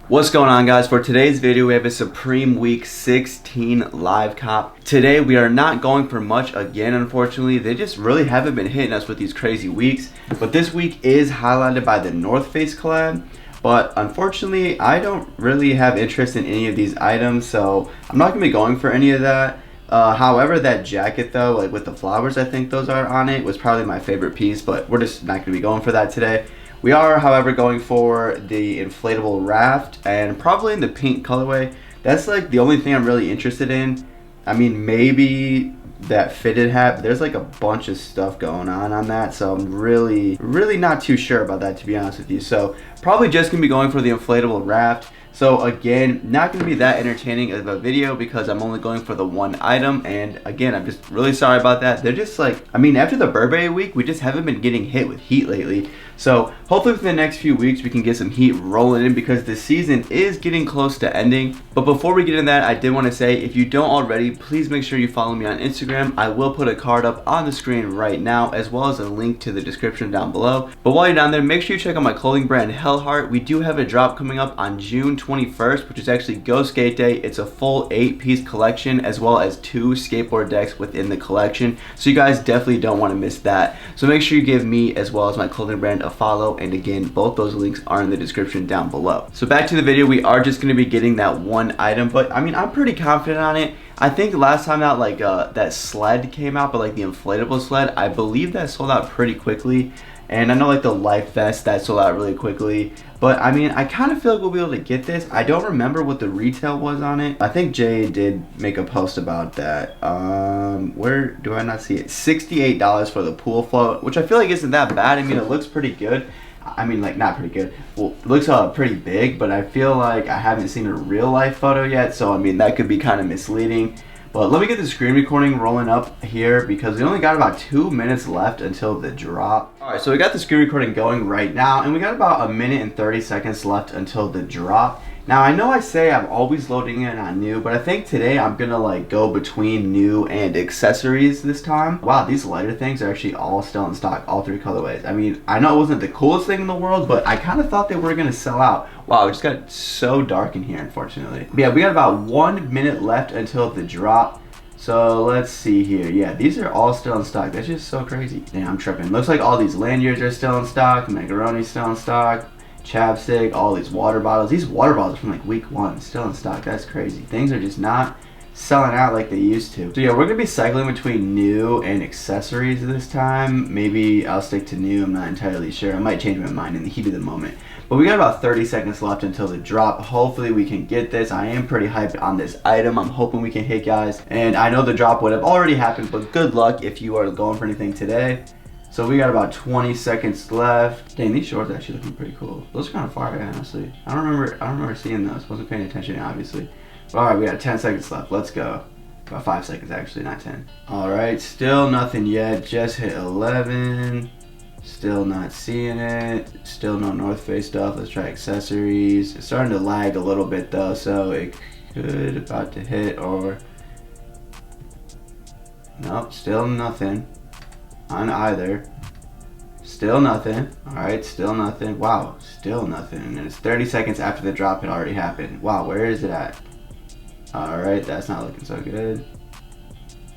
What's going on, guys? For today's video, we have a Supreme Week 16 live cop. Today, we are not going for much again, unfortunately. They just really haven't been hitting us with these crazy weeks. But this week is highlighted by the North Face collab. But unfortunately, I don't really have interest in any of these items, so I'm not going to be going for any of that. However, that jacket though, like with the flowers, I think those are on it, was probably my favorite piece, but we're just not going to be going for that today. We are, however, going for the inflatable raft and probably in the pink colorway. That's like the only thing I'm really interested in. I mean, maybe that fitted hat, but there's like a bunch of stuff going on that, so I'm really not too sure about that, to be honest with you. So probably just gonna be going for the inflatable raft. So again, not gonna be that entertaining of a video because I'm only going for the one item, and again, I'm just really sorry about that. They're just like, I mean, after the Burberry week, we just haven't been getting hit with heat lately. So hopefully within the next few weeks we can get some heat rolling in because the season is getting close to ending. But before we get into that, I did want to say, if you don't already, please make sure you follow me on Instagram. I will put a card up on the screen right now, as well as a link to the description down below. But while you're down there, make sure you check out my clothing brand Hellheart. We do have a drop coming up on June 21st, which is actually Go Skate Day. It's a full 8-piece collection, as well as 2 skateboard decks within the collection. So you guys definitely don't want to miss that. So make sure you give me, as well as my clothing brand, a follow, and again, both those links are in the description down below. So back to the video, we are just going to be getting that one item, but I mean, I'm pretty confident on it. I think last time out, like that sled came out, but like the inflatable sled, I believe that sold out pretty quickly. And I know like the life vest, that sold out really quickly. But I mean, I kind of feel like we'll be able to get this. I don't remember what the retail was on it. I think Jay did make a post about that. Where do I not see it? $68 for the pool float, which I feel like isn't that bad. I mean, it looks pretty good. I mean, like, not pretty good. Well, it looks pretty big, but I feel like I haven't seen a real life photo yet. So I mean, that could be kind of misleading. But let me get the screen recording rolling up here because we only got about 2 minutes left until the drop. Alright, so we got the screen recording going right now, and we got about 1 minute and 30 seconds left until the drop. Now, I know I say I'm always loading in on new, but I think today I'm gonna like go between new and accessories this time. Wow, these lighter things are actually all still in stock, all 3 colorways. I mean, I know it wasn't the coolest thing in the world, but I kind of thought they were gonna sell out. Wow, it just got so dark in here, unfortunately. But yeah, we got about 1 minute left until the drop. So let's see here. Yeah, these are all still in stock. That's just so crazy. Damn, I'm tripping. Looks like all these lanyards are still in stock. Macaroni's still in stock. Chapstick, all these water bottles. These water bottles are from like week 1, still in stock. That's crazy. Things are just not selling out like they used to. So yeah, we're gonna be cycling between new and accessories this time. Maybe I'll stick to new, I'm not entirely sure. I might change my mind in the heat of the moment. But we got about 30 seconds left until the drop. Hopefully we can get this. I am pretty hyped on this item. I'm hoping we can hit, guys. And I know the drop would have already happened, but good luck if you are going for anything today. So we got about 20 seconds left. Dang, these shorts are actually looking pretty cool. Those are kind of fire, honestly. I don't remember seeing those. Wasn't paying attention, obviously. All right, we got 10 seconds left. Let's go. About 5 seconds, actually, not 10. All right, still nothing yet. Just hit 11. Still not seeing it. Still no North Face stuff. Let's try accessories. It's starting to lag a little bit, though, so it could about to hit or... Nope, still nothing on either. Still nothing. Alright, still nothing. Wow, still nothing. And it's 30 seconds after the drop had already happened. Wow, where is it at? Alright, that's not looking so good.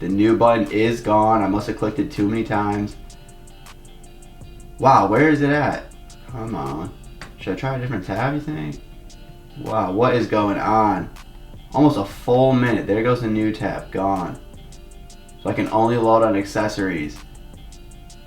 The new button is gone. I must have clicked it too many times. Wow, where is it at? Come on. Should I try a different tab, you think? Wow, what is going on? Almost a full minute. There goes the new tab. Gone. So I can only load on accessories.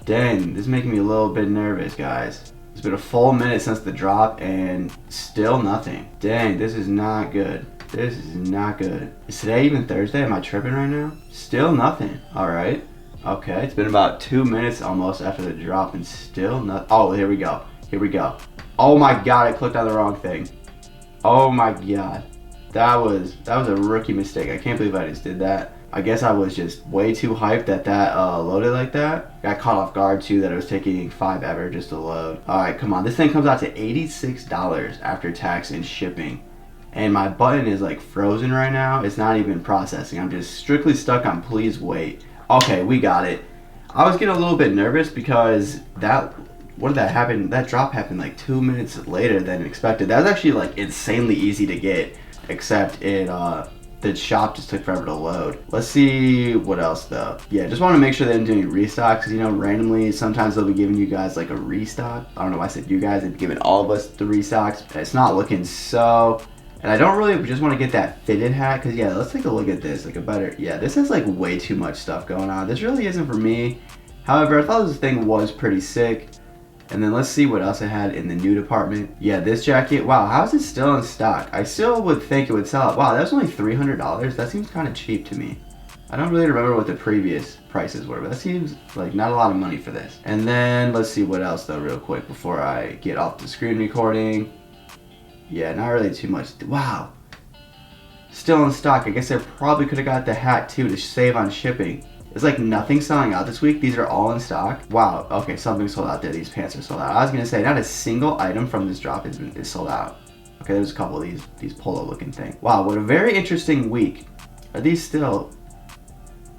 Dang, this is making me a little bit nervous, guys. It's been a full minute since the drop and still nothing. Dang, this is not good. This is not good. Is today even Thursday? Am I tripping right now? Still nothing. Alright. Okay, it's been about 2 minutes almost after the drop and still nothing. Oh, here we go. Here we go. Oh my god, I clicked on the wrong thing. Oh my god. That was a rookie mistake. I can't believe I just did that. I guess I was just way too hyped that loaded like that. Got caught off guard too that it was taking 5 ever just to load. Alright, come on. This thing comes out to $86 after tax and shipping. And my button is like frozen right now. It's not even processing. I'm just strictly stuck on please wait. Okay, we got it. I was getting a little bit nervous because that what did that happen? That drop happened like 2 minutes later than expected. That was actually like insanely easy to get, except the shop just took forever to load. Let's see what else though. Yeah, just want to make sure they didn't do any restocks, because you know, randomly sometimes they'll be giving you guys like a restock. I don't know why I said you guys, they've given all of us the restocks. It's not looking so. And I don't really just want to get that fitted hat, because yeah, let's take a look at this. Like a better, yeah, this has like way too much stuff going on. This really isn't for me. However, I thought this thing was pretty sick. And then let's see what else I had in the new department. Yeah, this jacket, wow, how is it still in stock? I still would think it would sell it. Wow, that's only $300. That seems kind of cheap to me. I don't really remember what the previous prices were, but that seems like not a lot of money for this. And then let's see what else though real quick before I get off the screen recording. Yeah, not really too much. Wow. Still in stock. I guess I probably could have got the hat too to save on shipping. It's like nothing selling out this week. These are all in stock. Wow. Okay, something sold out there. These pants are sold out. I was gonna say not a single item from this drop is sold out. Okay, there's a couple of these polo looking things. Wow, what a very interesting week. Are these still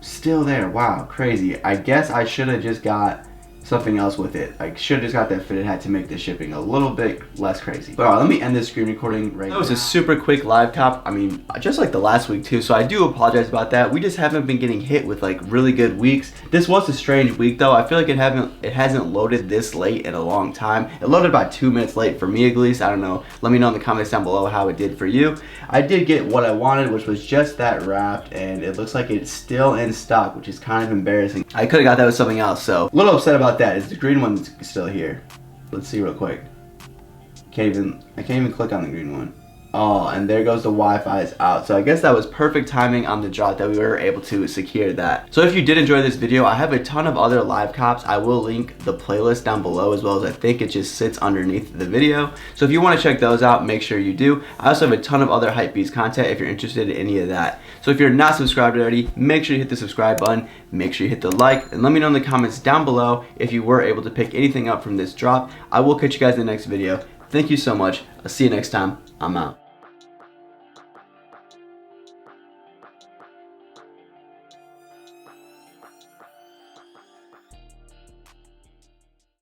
there? Wow, crazy. I guess I should have just got something else with it. I should have just got that fitted hat to make the shipping a little bit less crazy. But alright, let me end this screen recording right now. That was a super quick live cop. I mean, just like the last week too, so I do apologize about that. We just haven't been getting hit with like really good weeks. This was a strange week though. I feel like it hasn't loaded this late in a long time. It loaded about 2 minutes late for me at least. I don't know. Let me know in the comments down below how it did for you. I did get what I wanted, which was just that wrapped, and it looks like it's still in stock, which is kind of embarrassing. I could have got that with something else, so a little upset about that. Is the green one still here? Let's see real quick. I can't even click on the green one. Oh, and there goes the Wi-Fi is out. So I guess that was perfect timing on the drop that we were able to secure that. So if you did enjoy this video, I have a ton of other live cops. I will link the playlist down below, as well as I think it just sits underneath the video. So if you want to check those out, make sure you do. I also have a ton of other Hypebeast content if you're interested in any of that. So if you're not subscribed already, make sure you hit the subscribe button, make sure you hit the like, and let me know in the comments down below if you were able to pick anything up from this drop. I will catch you guys in the next video. Thank you so much. I'll see you next time. I'm out.